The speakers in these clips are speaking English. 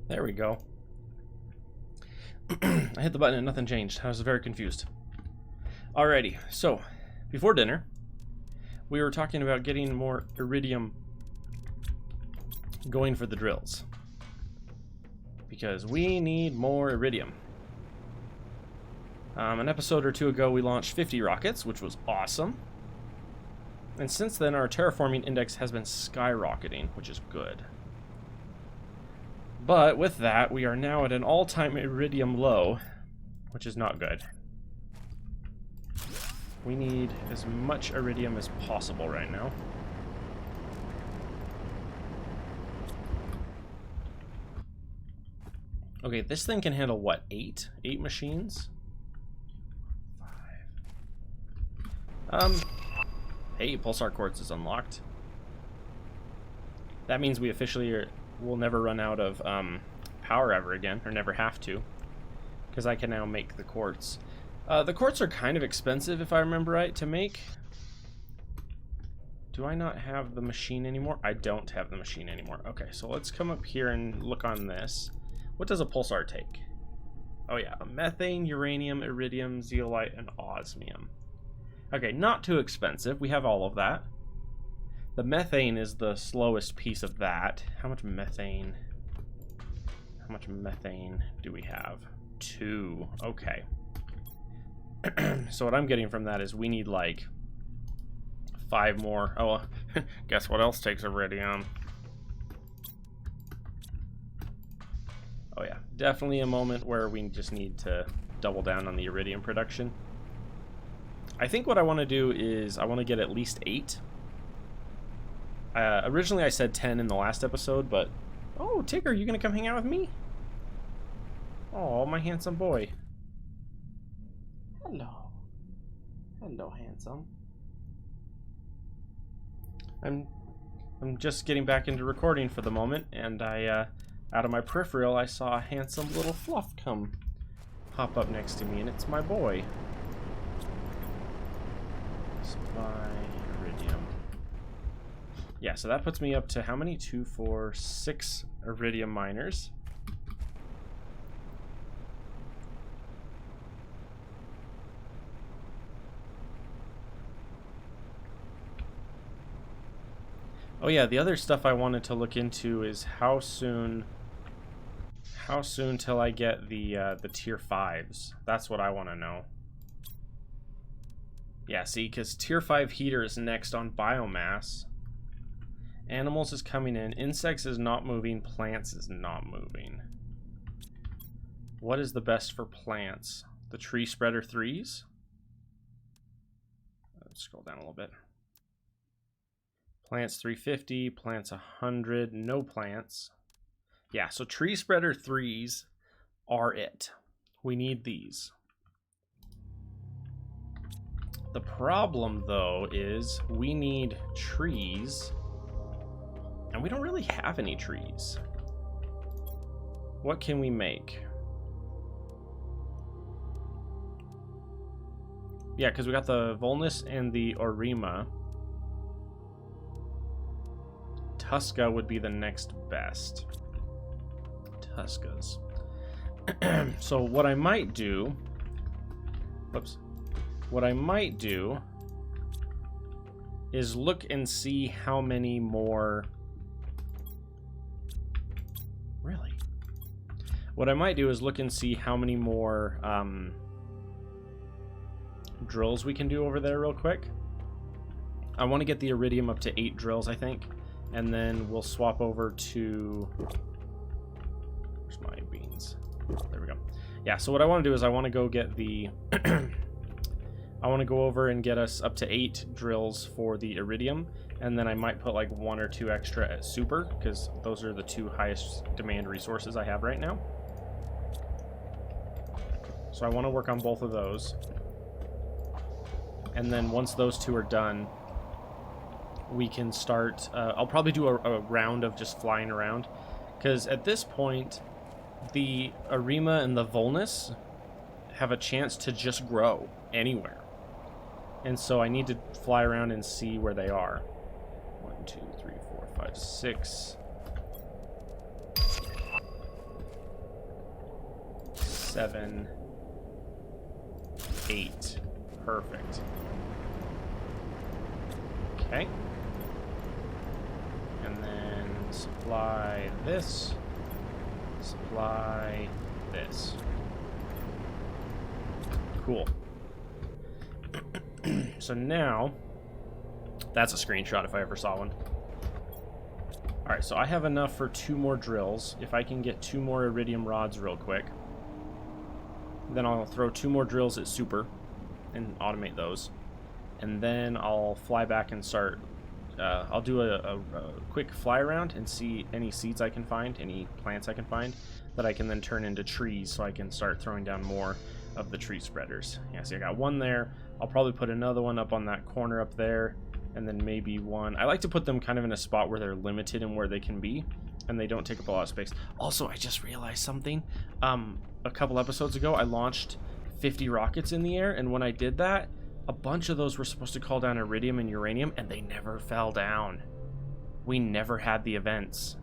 There we go. I hit the button and nothing changed. I was very confused. Alrighty, so before dinner, we were talking about getting more iridium going for the drills. Because we need more iridium. An episode or two ago, we launched 50 rockets, which was awesome. And since then, our terraforming index has been skyrocketing, which is good. But with that, we are now at an all-time iridium low, which is not good. We need as much iridium as possible right now. Okay, this thing can handle what? 8? 8 machines? 5. Hey, pulsar quartz is unlocked. That means we officially will never run out of power ever again, or never have to, because I can now make the quartz. The quartz are kind of expensive, if I remember right, to make. Do I not have the machine anymore? I don't have the machine anymore. Okay, so let's come up here and look on this. What does a pulsar take? Oh yeah, methane, uranium, iridium, zeolite, and osmium. Okay, not too expensive. We have all of that. The methane is the slowest piece of that. How much methane? How much methane do we have? 2. Okay. So what I'm getting from that is we need like 5 more. Oh, guess what else takes iridium? Oh yeah, definitely a moment where we just need to double down on the iridium production. I think what I want to do is I want to get at least 8. Originally I said 10 in the last episode, but... Oh, Tigger, you gonna come hang out with me? Oh, my handsome boy. Hello. Hello, handsome. I'm just getting back into recording for the moment, and out of my peripheral, I saw a handsome little fluff come pop up next to me, and it's my boy. Supply iridium. Yeah, so that puts me up to how many? 2, 4, 6 iridium miners. Oh yeah, the other stuff I wanted to look into is how soon till I get the tier 5s. That's what I want to know. Yeah, see, because tier 5 heater is next on biomass. Animals is coming in. Insects is not moving. Plants is not moving. What is the best for plants? The tree spreader 3s? Let's scroll down a little bit. Plants 350, plants 100, no plants. Yeah, so tree spreader 3s are it. We need these. The problem, though, is we need trees, and we don't really have any trees. What can we make? Yeah, because we got the Volnus and the Orima. Tuska would be the next best. Tuskas. So what I might do... Whoops. What I might do is look and see how many more... Really? What I might do is look and see how many more drills we can do over there real quick. I want to get the iridium up to 8 drills, I think. And then we'll swap over to... Where's my beans? There we go. Yeah, so what I want to do is I want to go get the... I want to go over and get us up to 8 drills for the iridium, and then I might put like 1 or 2 extra at super, because those are the 2 highest demand resources I have right now. So I want to work on both of those. And then once those 2 are done, we can start... I'll probably do a round of just flying around, because at this point, the Arima and the Volnus have a chance to just grow anywhere. And so I need to fly around and see where they are. 1, 2, 3, 4, 5, 6. 7, 8. Perfect. Okay. And then supply this. Supply this. Cool. So now, that's a screenshot if I ever saw one. Alright, so I have enough for 2 more drills. If I can get 2 more iridium rods real quick, then I'll throw 2 more drills at super and automate those. And then I'll fly back and start. I'll do a quick fly around and see any seeds I can find, any plants I can find, that I can then turn into trees so I can start throwing down more of the tree spreaders. Yeah, see, I got one there. I'll probably put another one up on that corner up there, and then maybe one. I like to put them kind of in a spot where they're limited in where they can be, and they don't take up a lot of space. Also, I just realized something. A couple episodes ago, I launched 50 rockets in the air, and when I did that, a bunch of those were supposed to call down iridium and uranium, and they never fell down. We never had the events.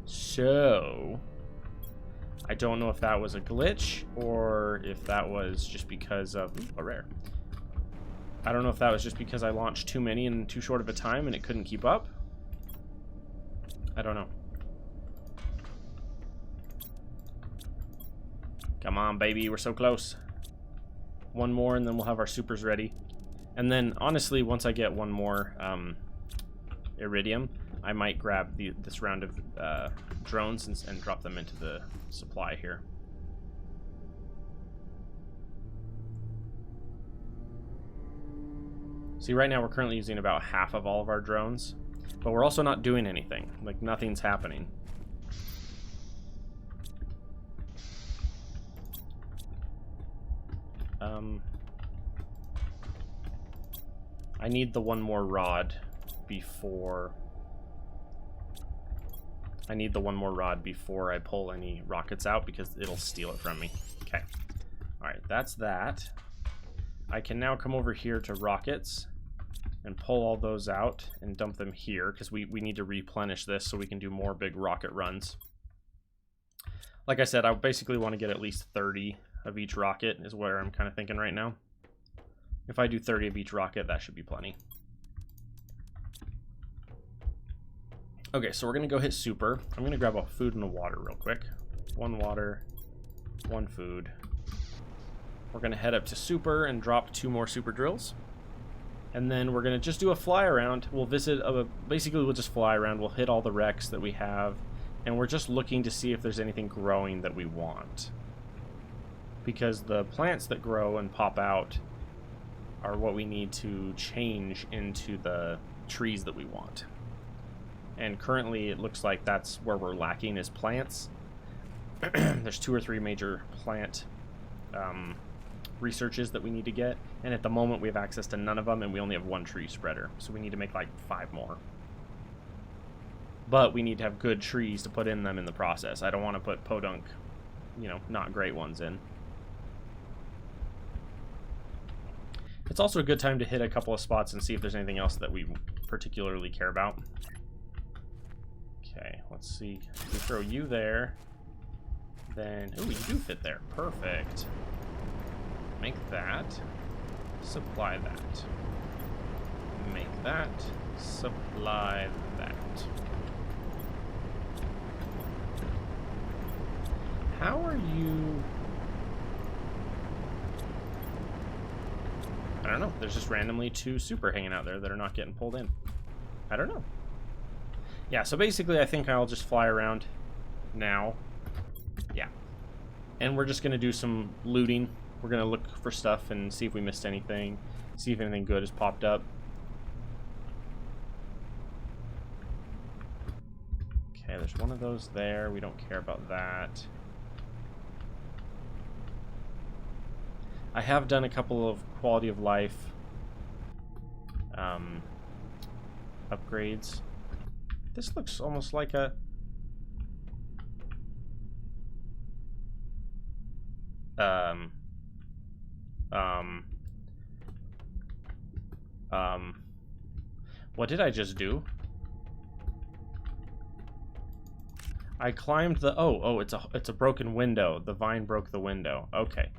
So I don't know if that was a glitch or if that was just because of a rare. I don't know if that was just because I launched too many in too short of a time and it couldn't keep up. I don't know. Come on, baby, we're so close. One more and then we'll have our supers ready. And then, honestly, once I get one more iridium, I might grab this round of drones and drop them into the supply here. See, right now we're currently using about half of all of our drones, but we're also not doing anything. Like, nothing's happening. I need the one more rod before... I pull any rockets out because it'll steal it from me. Okay. Alright, that's that. I can now come over here to rockets and pull all those out and dump them here because we need to replenish this so we can do more big rocket runs. Like I said, I basically want to get at least 30 of each rocket is where I'm kind of thinking right now. If I do 30 of each rocket, that should be plenty. Okay, so we're going to go hit super. I'm going to grab a food and a water real quick. 1 water, 1 food. We're going to head up to super and drop 2 more super drills. And then we're going to just do a fly around. We'll visit, basically we'll just fly around. We'll hit all the wrecks that we have. And we're just looking to see if there's anything growing that we want. Because the plants that grow and pop out are what we need to change into the trees that we want. And currently it looks like that's where we're lacking is plants. There's 2 or 3 major plant researches that we need to get, and at the moment we have access to none of them, and we only have 1 tree spreader, so we need to make like 5 more. But we need to have good trees to put in them in the process. I don't want to put podunk, you know, not great ones in. It's also a good time to hit a couple of spots and see if there's anything else that we particularly care about. Okay, let's see. If we throw you there, then... Oh, you do fit there. Perfect. Make that. Supply that. Make that. Supply that. How are you... I don't know. There's just randomly 2 super hanging out there that are not getting pulled in. I don't know. Yeah, so basically I think I'll just fly around now. Yeah. And we're just going to do some looting. We're going to look for stuff and see if we missed anything. See if anything good has popped up. Okay, there's one of those there. We don't care about that. I have done a couple of quality of life upgrades. This looks almost like a... what did I just do? I climbed the... Oh, it's a broken window. The vine broke the window. Okay.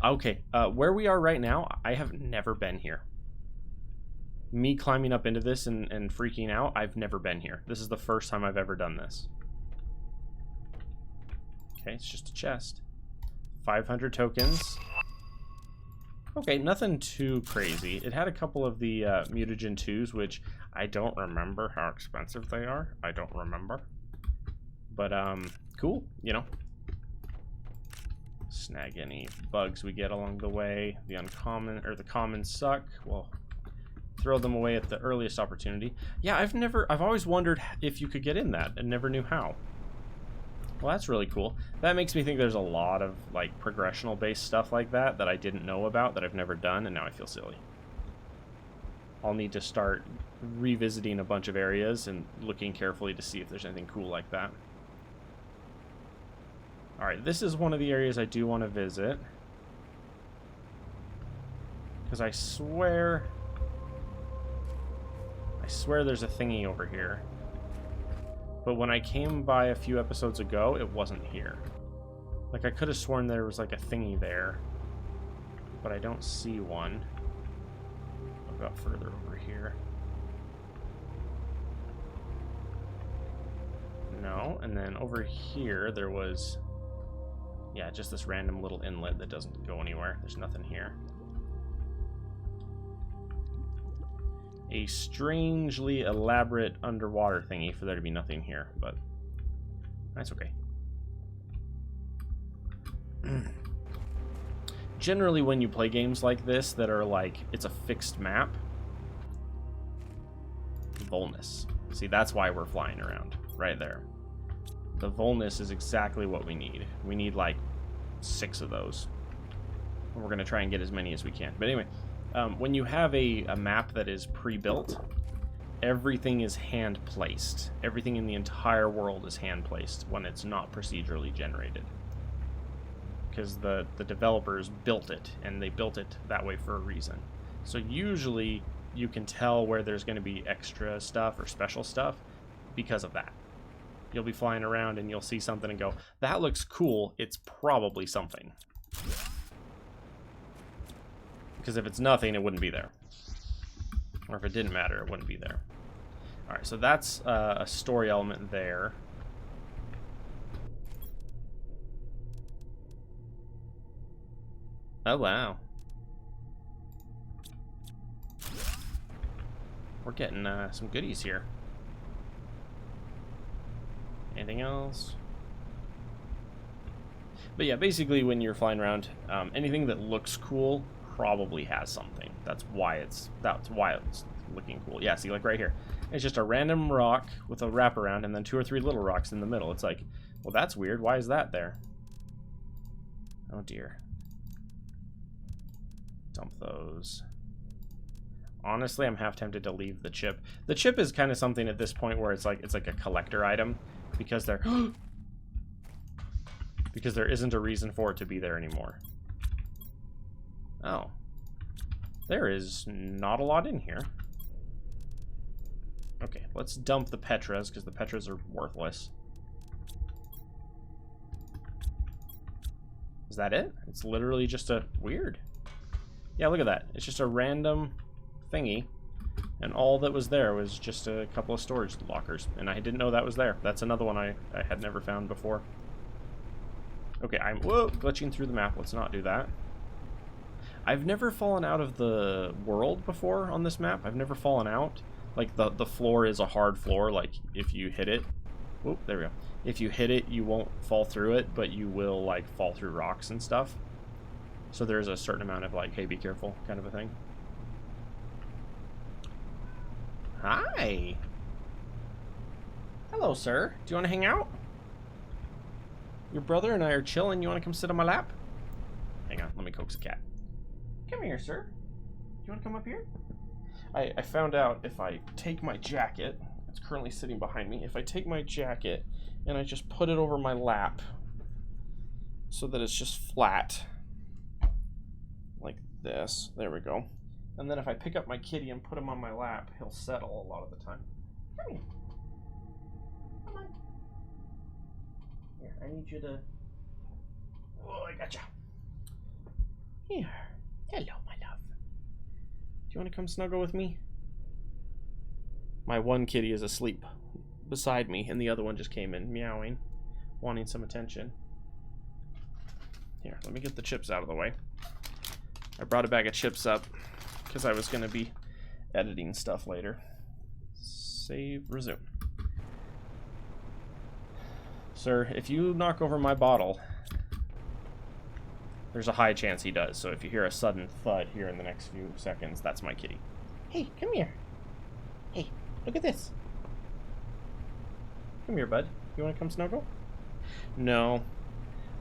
Okay, where we are right now, I have never been here. Me climbing up into this and freaking out, I've never been here. This is the first time I've ever done this. Okay, it's just a chest. 500 tokens. Okay, nothing too crazy. It had a couple of the mutagen 2s, which I don't remember how expensive they are. I don't remember. But, cool, you know. Snag any bugs we get along the way. The uncommon, or the common suck. Well, throw them away at the earliest opportunity. Yeah, I've always wondered if you could get in that and never knew how. Well, that's really cool. That makes me think there's a lot of, like, progressional-based stuff like that that I didn't know about, that I've never done, and now I feel silly. I'll need to start revisiting a bunch of areas and looking carefully to see if there's anything cool like that. Alright, this is one of the areas I do want to visit. Because I swear there's a thingy over here. But when I came by a few episodes ago, it wasn't here. Like, I could have sworn there was, like, a thingy there. But I don't see one. I'll go up further over here. No, and then over here there was... Yeah, just this random little inlet that doesn't go anywhere. There's nothing here. A strangely elaborate underwater thingy for there to be nothing here, but that's okay. Generally, when you play games like this that are like, it's a fixed map, Volnus. See, that's why we're flying around, right there. The Volnus is exactly what we need. We need like 6 of those. And we're going to try and get as many as we can. But anyway, when you have a map that is pre-built, everything is hand-placed. Everything in the entire world is hand-placed when it's not procedurally generated. Because the developers built it, and they built it that way for a reason. So usually you can tell where there's going to be extra stuff or special stuff because of that. You'll be flying around and you'll see something and go, that looks cool, it's probably something. Because if it's nothing, it wouldn't be there. Or if it didn't matter, it wouldn't be there. Alright, so that's a story element there. Oh, wow. We're getting some goodies here. Anything else? But yeah, basically when you're flying around, anything that looks cool probably has something. That's why it's looking cool. Yeah, see, like right here. It's just a random rock with a wraparound and then 2 or 3 little rocks in the middle. It's like, well, that's weird. Why is that there? Oh dear. Dump those. Honestly, I'm half tempted to leave the chip. The chip is kind of something at this point where it's like a collector item because there isn't a reason for it to be there anymore. Oh. There is not a lot in here. Okay, let's dump the Petras because the Petras are worthless. Is that it? It's literally just a weird. Yeah, look at that. It's just a random thingy, and all that was there was just a couple of storage lockers, and I didn't know that was there. That's another one I had never found before. Okay, I'm glitching through the map. Let's not do that. I've never fallen out of the world before on this map. I've never fallen out. Like, the floor is a hard floor. Like, if you hit it... Whoop, there we go. If you hit it, you won't fall through it, but you will, like, fall through rocks and stuff. So there's a certain amount of, like, hey, be careful kind of a thing. Hi! Hello, sir. Do you want to hang out? Your brother and I are chilling. You want to come sit on my lap? Hang on, let me coax a cat. Come here, sir. Do you want to come up here? I found out if I take my jacket, it's currently sitting behind me, if I take my jacket and I just put it over my lap so that it's just flat, like this, there we go. And then if I pick up my kitty and put him on my lap, he'll settle a lot of the time. Come here. Come on. I need you to... Oh, I gotcha. Here. Hello, my love. Do you want to come snuggle with me? My one kitty is asleep beside me, and the other one just came in meowing, wanting some attention. Here, let me get the chips out of the way. I brought a bag of chips up because I was going to be editing stuff later. Save, resume. Sir, if you knock over my bottle, there's a high chance he does. So if you hear a sudden thud here in the next few seconds, that's my kitty. Hey, come here. Hey, look at this. Come here, bud. You want to come snuggle? No.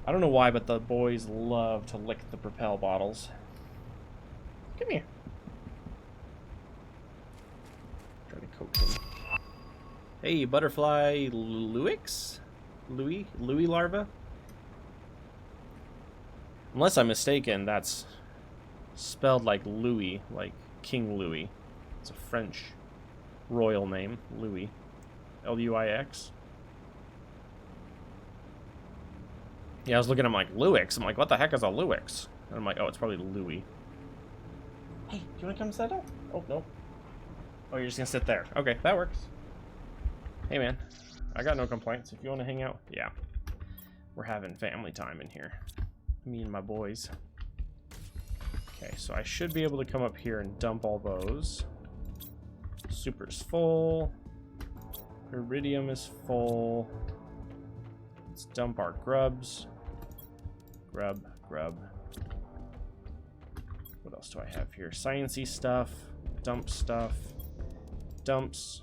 I don't know why, but the boys love to lick the Propel bottles. Come here. Try to coax him. Hey, butterfly Louix? Louis larva? Unless I'm mistaken, that's spelled like Louis, like King Louis. It's a French royal name, Louis. L-U-I-X. Yeah, I was looking at him like, Louix? I'm like, what the heck is a Louix? And I'm like, oh, it's probably Louis. Hey, do you want to come settle? Oh, no. Oh, you're just going to sit there. Okay, that works. Hey, man. I got no complaints. If you want to hang out, yeah. We're having family time in here. Me and my boys. Okay, so I should be able to come up here and dump all those. Super's full. Iridium is full. Let's dump our grubs. Grub. What else do I have here? Sciencey stuff. Dump stuff. Dumps.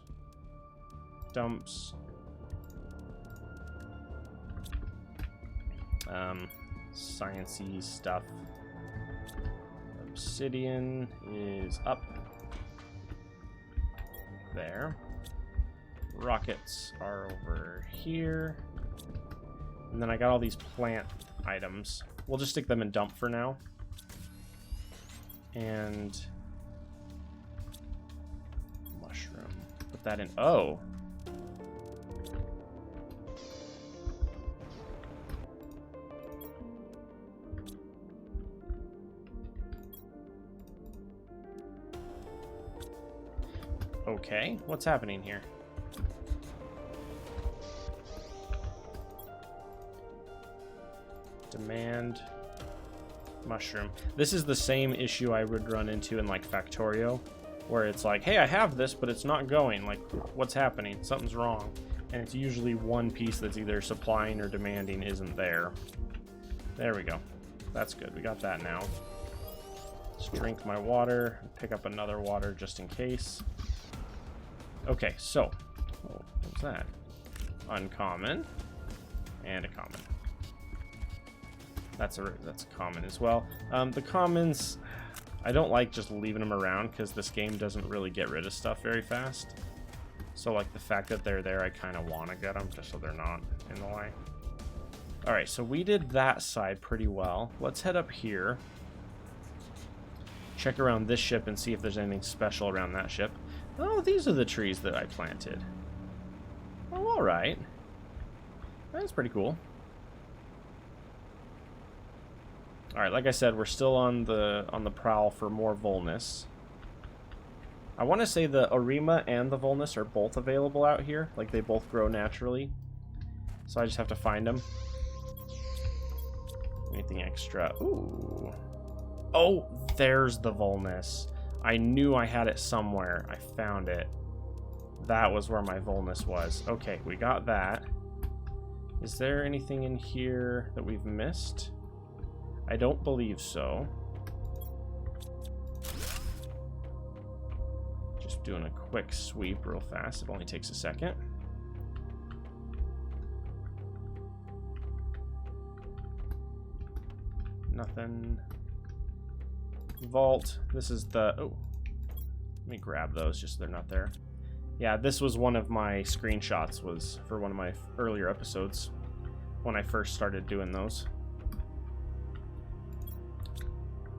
Sciencey stuff. Obsidian is up. There. Rockets are over here. And then I got all these plant items. We'll just stick them in dump for now. And mushroom. Put that in. Oh. Okay, what's happening here? Demand mushroom. This is the same issue I would run into in like Factorio, where it's like, hey, I have this, but it's not going. Like, what's happening? Something's wrong. And it's usually one piece that's either supplying or demanding isn't there. There we go. That's good. We got that now. Let's drink my water. Pick up another water just in case. Okay, so. Oh, what's that? Uncommon. And a common. That's common as well. The commons, I don't like just leaving them around because this game doesn't really get rid of stuff very fast. So like the fact that they're there, I kind of want to get them just so they're not in the way. All right, so we did that side pretty well. Let's head up here. Check around this ship and see if there's anything special around that ship. Oh, these are the trees that I planted. Oh, all right. That's pretty cool. All right, like I said, we're still on the prowl for more Volnus. I want to say the Arima and the Volnus are both available out here. Like, they both grow naturally. So I just have to find them. Anything extra? Ooh. Oh, there's the Volnus. I knew I had it somewhere. I found it. That was where my Volnus was. Okay, we got that. Is there anything in here that we've missed? I don't believe so. Just doing a quick sweep real fast. It only takes a second. Nothing. Vault. This is the... Oh. Let me grab those just so they're not there. Yeah, this was one of my screenshots, was for one of my earlier episodes when I first started doing those.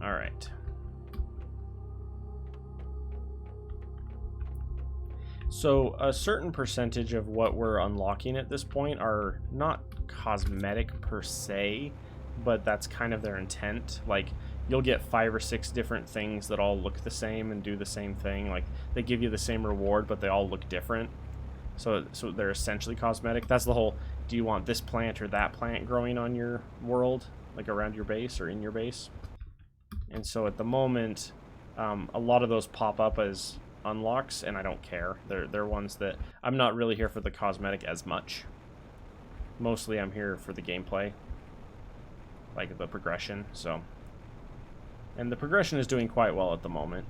All right. So a certain percentage of what we're unlocking at this point are not cosmetic per se, but that's kind of their intent. Like, you'll get 5 or 6 different things that all look the same and do the same thing. Like, they give you the same reward, but they all look different. So they're essentially cosmetic. That's the whole, do you want this plant or that plant growing on your world, like around your base or in your base? And so at the moment, a lot of those pop up as unlocks, and I don't care. They're ones that I'm not really here for the cosmetic as much. Mostly I'm here for the gameplay, like the progression. So, and the progression is doing quite well at the moment.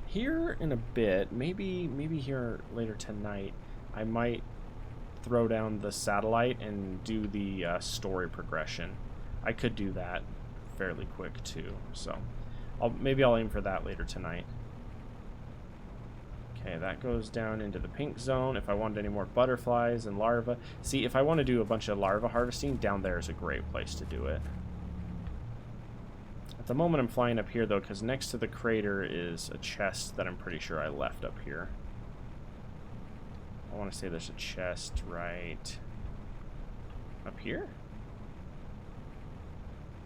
Here in a bit, maybe here later tonight, I might throw down the satellite and do the story progression. I could do that fairly quick too, so maybe I'll aim for that later tonight. Okay, that goes down into the pink zone. If I wanted any more butterflies and larvae, see, if I want to do a bunch of larva harvesting, down there is a great place to do it. At the moment I'm flying up here though, because next to the crater is a chest that I'm pretty sure I left up here. I want to say there's a chest right up here?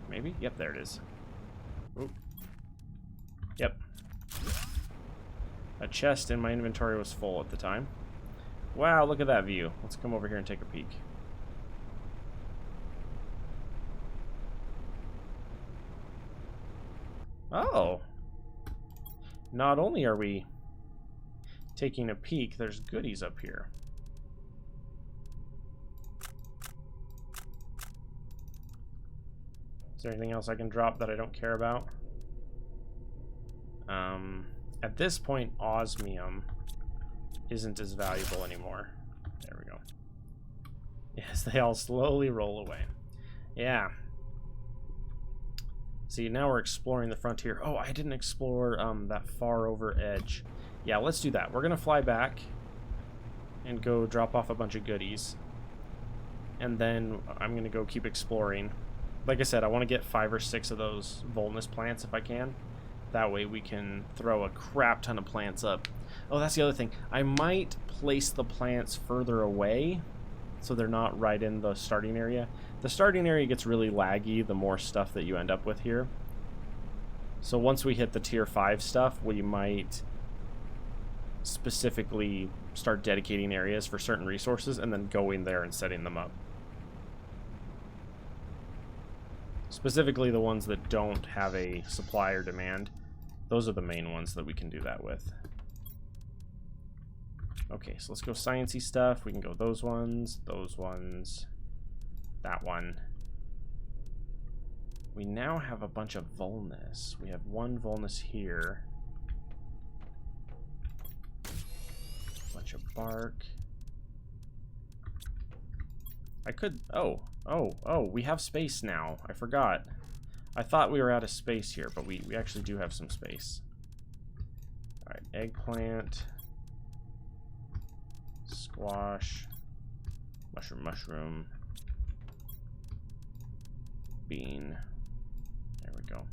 Maybe? Yep, there it is. Oop. Yep. A chest in my inventory was full at the time. Wow, look at that view. Let's come over here and take a peek. Oh. Not only are we taking a peek, there's goodies up here. Is there anything else I can drop that I don't care about? At this point, osmium isn't as valuable anymore. There we go. Yes, they all slowly roll away. Yeah. See, now we're exploring the frontier. Oh, I didn't explore that far over edge. Yeah, let's do that. We're gonna fly back and go drop off a bunch of goodies, and then I'm gonna go keep exploring. Like I said, I want to get 5 or 6 of those Volnus plants if I can. That way we can throw a crap ton of plants up. Oh, that's the other thing. I might place the plants further away so they're not right in the starting area. The starting area gets really laggy the more stuff that you end up with here. So once we hit the tier 5 stuff, we might specifically start dedicating areas for certain resources and then going there and setting them up. Specifically the ones that don't have a supply or demand. Those are the main ones that we can do that with. Okay, so let's go sciencey stuff. We can go those ones, that one. We now have a bunch of Volnus. We have 1 Volnus here. Bunch of bark. I could, oh, we have space now. I forgot. I thought we were out of space here, but we actually do have some space. Alright, eggplant. Squash. Mushroom. Bean. There we go.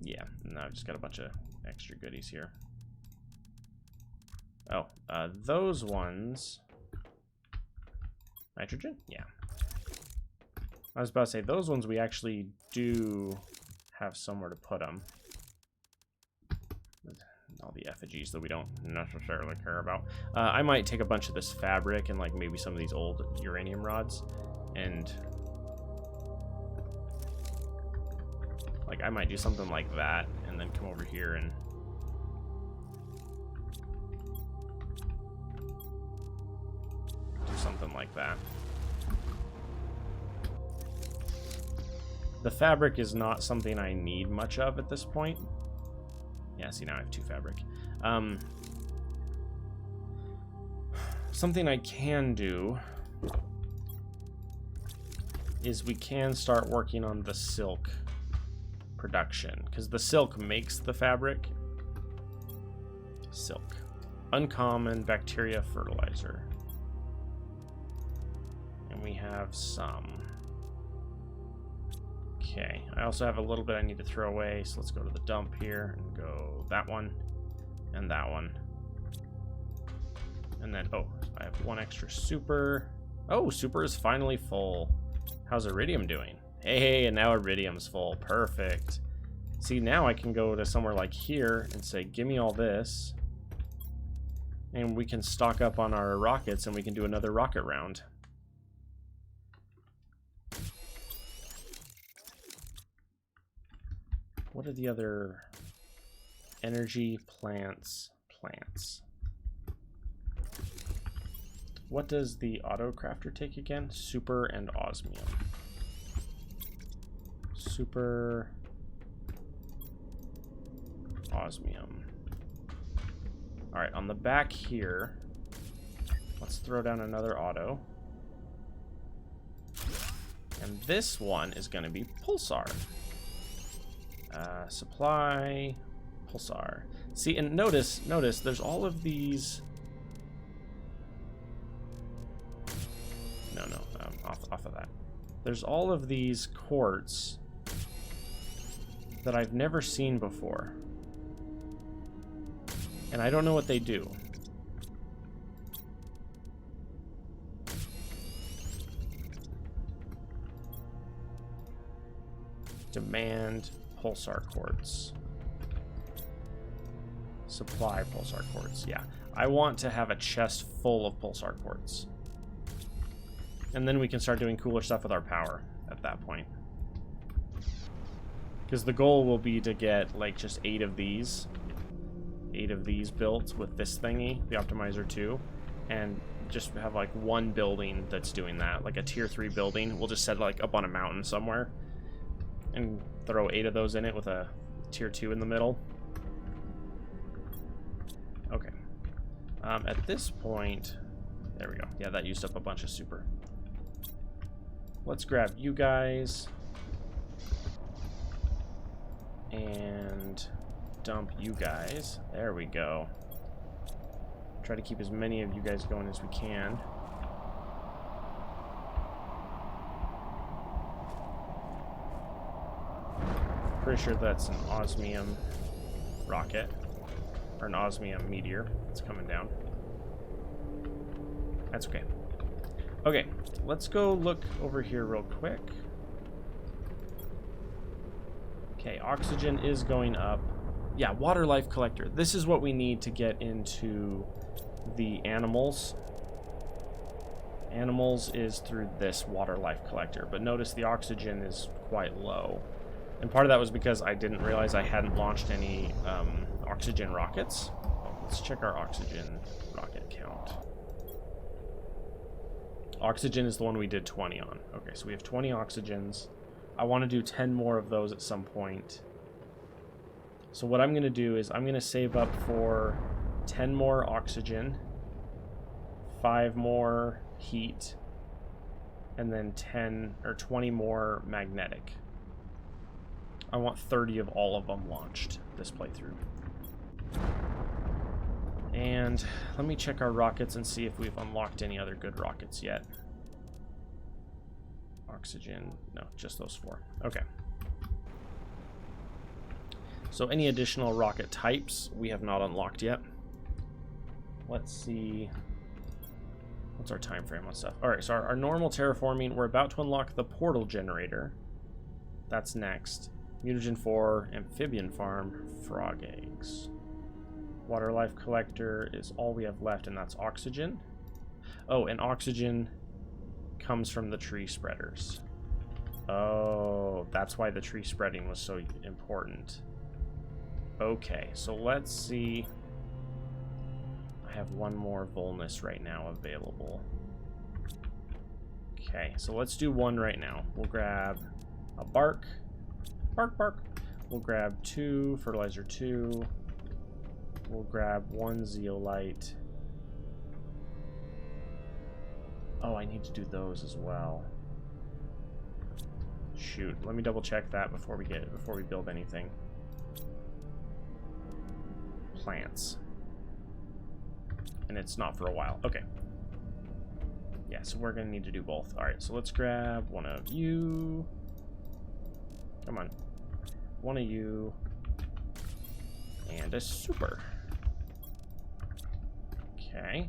Yeah, now I've just got a bunch of extra goodies here. Oh, those ones... Nitrogen? Yeah. I was about to say, those ones we actually do have somewhere to put them. All the effigies that we don't necessarily care about. I might take a bunch of this fabric and like maybe some of these old uranium rods and... Like, I might do something like that and then come over here and... something like that. The fabric is not something I need much of at this point. Yeah, see, now I have 2 fabric. Something I can do is we can start working on the silk production, because the silk makes the fabric. Silk. Uncommon bacteria fertilizer. And we have some. Okay, I also have a little bit I need to throw away, so let's go to the dump here and go that one and that one. And then, oh, I have one extra super. Oh, super is finally full. How's Iridium doing? Hey, and now Iridium's full. Perfect. See, now I can go to somewhere like here and say, give me all this. And we can stock up on our rockets and we can do another rocket round. What are the other energy plants? What does the auto crafter take again? Super and osmium. Super, osmium. All right, on the back here, let's throw down another auto. And this one is going to be pulsar. Supply, pulsar. See, and notice, there's all of these. No, off of that. There's all of these quartz that I've never seen before. And I don't know what they do. Demand pulsar quartz. Supply pulsar quartz. Yeah, I want to have a chest full of pulsar quartz. And then we can start doing cooler stuff with our power at that point. Because the goal will be to get like just 8 of these built with this thingy, the optimizer 2, and just have like one building that's doing that, like a tier 3 building. We'll just set it like up on a mountain somewhere and throw 8 of those in it with a tier 2 in the middle. Okay. At this point, there we go. Yeah, that used up a bunch of super. Let's grab you guys and dump you guys. There we go. Try to keep as many of you guys going as we can. Pretty sure that's an osmium rocket, or an osmium meteor that's coming down. That's okay. Okay, let's go look over here real quick. Okay, oxygen is going up. Yeah, water life collector. This is what we need to get into the animals. Animals is through this water life collector, but notice the oxygen is quite low. And part of that was because I didn't realize I hadn't launched any oxygen rockets. Let's check our oxygen rocket count. Oxygen is the one we did 20 on. Okay, so we have 20 oxygens. I want to do 10 more of those at some point. So what I'm going to do is I'm going to save up for 10 more oxygen, 5 more heat, and then 10 or 20 more magnetic. I want 30 of all of them launched this playthrough. And let me check our rockets and see if we've unlocked any other good rockets yet. Oxygen, no, just those 4. Okay. So any additional rocket types we have not unlocked yet. Let's see. What's our time frame on stuff? All right, so our normal terraforming, we're about to unlock the portal generator. That's next. Mutagen 4, amphibian farm, frog eggs. Water life collector is all we have left, and that's oxygen. Oh, and oxygen comes from the tree spreaders. Oh, that's why the tree spreading was so important. Okay, so let's see. I have one more Volnus right now available. Okay, so let's do one right now. We'll grab a bark. Bark. We'll grab 2 fertilizer 2. We'll grab 1 zeolite. Oh, I need to do those as well. Shoot, let me double check that before we build anything. Plants. And it's not for a while. Okay. Yeah, so we're gonna need to do both. All right, so let's grab one of you. Come on. One of you. And a super. Okay.